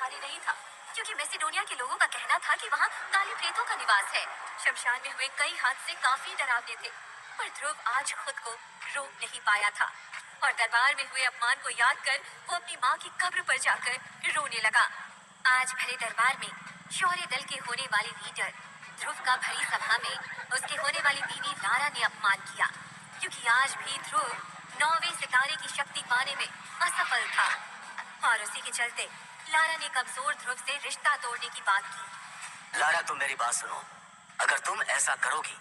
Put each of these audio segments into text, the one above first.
खाली नहीं था, क्योंकि मैसेडोनिया के लोगों का कहना था कि वहाँ काले प्रेतों का निवास है। शमशान में हुए कई हादसे काफी डरावने थे, पर ध्रुव आज खुद को रोक नहीं पाया था और दरबार में हुए अपमान को याद कर वो अपनी माँ की कब्र पर जाकर रोने लगा। आज भरे दरबार में शौर्य दल के होने वाले लीडर ध्रुव का भरी सभा में उसके होने वाली बीवी लारा ने अपमान किया, क्योंकि आज भी ध्रुव 9वें सितारे की शक्ति पाने में असफल था और उसी के चलते लारा ने कमजोर ध्रुव से रिश्ता तोड़ने की बात की। लारा, तुम मेरी बात सुनो। अगर तुम ऐसा करोगी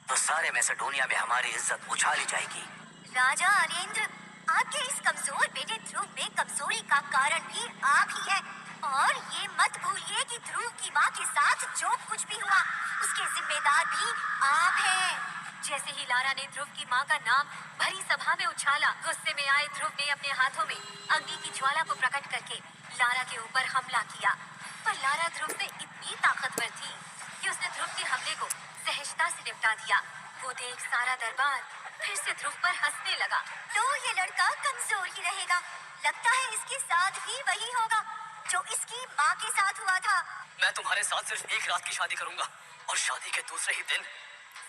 तो सारे मैसेडोनिया में हमारी इज्जत उछाली जाएगी। राजा अरेंद्र, आपके इस कमजोर बेटे ध्रुव में कमजोरी का कारण भी आप ही है, और ये मत भूलिए कि ध्रुव की माँ के साथ जो कुछ भी हुआ उसके जिम्मेदार भी आप हैं। जैसे ही लारा ने ध्रुव की माँ का नाम भरी सभा में उछाला, गुस्से में आए ध्रुव ने अपने हाथों में अग्नि की ज्वाला को प्रकट करके लारा के ऊपर हमला किया। पर लारा ध्रुव से इतनी ताकतवर थी कि उसने ध्रुव के हमले को सहजता से निपटा दिया। वो देख सारा दरबार फिर से ध्रुव पर हंसने लगा। तो ये लड़का कमजोर ही रहेगा, लगता है इसके साथ भी वही होगा जो इसकी माँ के साथ हुआ था। मैं तुम्हारे साथ सिर्फ एक रात की शादी करूंगा और शादी के दूसरे ही दिन।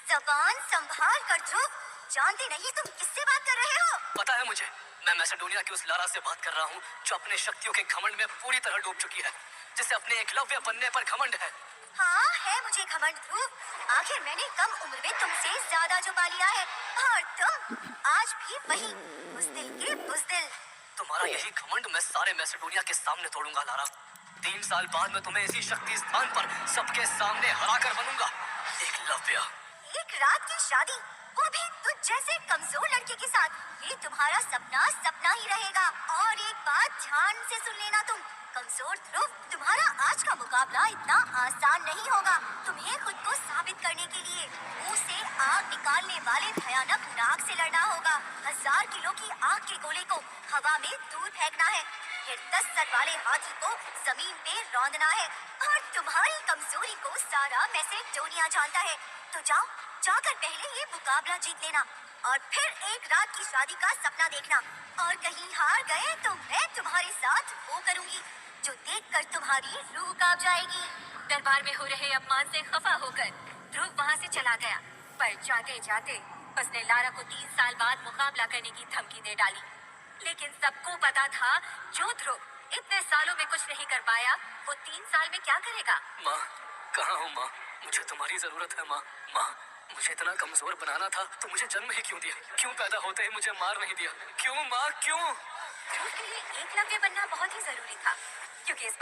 जबान संभाल कर ध्रुव, जानते नहीं तुम किससे बात कर रहे हो? पता है मुझे, मैं मैसेडोनिया की उस लारा से बात कर रहा हूँ जो अपने शक्तियों के घमंड में पूरी तरह डूब चुकी है, जिसे अपने एकलव्य बनने पर घमंड है। हाँ है मुझे घमंड ध्रुव, आखिर मैंने कम उम्र में तुमसे ज्यादा जो पा लिया है, और तुम आज भी वही बुज़दिल के बुज़दिल। तुम्हारा यही घमंड मैं सारे मैसेडोनिया के सामने तोड़ूंगा लारा। 3 साल बाद मैं तुम्हें इसी शक्ति स्थान पर सबके सामने हराकर बनूंगा एकलव्य। एक रात की शादी, वो भी तुझ जैसे कमजोर लड़के के साथ, ये तुम्हारा सपना सपना ही रहेगा। और एक बात ध्यान से सुन लेना, तुम कमजोर ध्रुव, तुम्हारा आज का मुकाबला इतना आसान नहीं होगा। तुम्हें खुद को साबित करने के लिए मुंह से आग निकालने वाले भयानक नाग से लड़ना होगा। 1000 किलो की आग के गोले को हवा में दूर फेंकना है, फिर 10 सर वाले हाथी को जमीन पे रौंदना है। और तुम्हारी कमजोरी को सारा मैसेडोनिया जानता है, तो जाओ जाकर पहले ये मुकाबला जीत लेना और फिर एक रात की शादी का सपना देखना। और कहीं हार गए तो मैं तुम्हारे साथ वो करूंगी जो देखकर तुम्हारी रूह कांप जाएगी। दरबार में हो रहे अपमान से खफा होकर ध्रुव वहाँ से चला गया, पर जाते जाते उसने लारा को 3 साल बाद मुकाबला करने की धमकी दे डाली। लेकिन सबको पता था जो ध्रुव इतने सालों में कुछ नहीं कर पाया, वो 3 साल में क्या करेगा। माँ, कहाँ हो माँ? मुझे तुम्हारी जरूरत है माँ। माँ, मुझे इतना कमजोर बनाना था तो मुझे जन्म ही क्यों दिया? क्यों पैदा होते ही मुझे मार नहीं दिया? क्यों माँ, क्यों? ध्रुव के लिए एकलव्य बनना बहुत ही जरूरी था, क्योंकि इस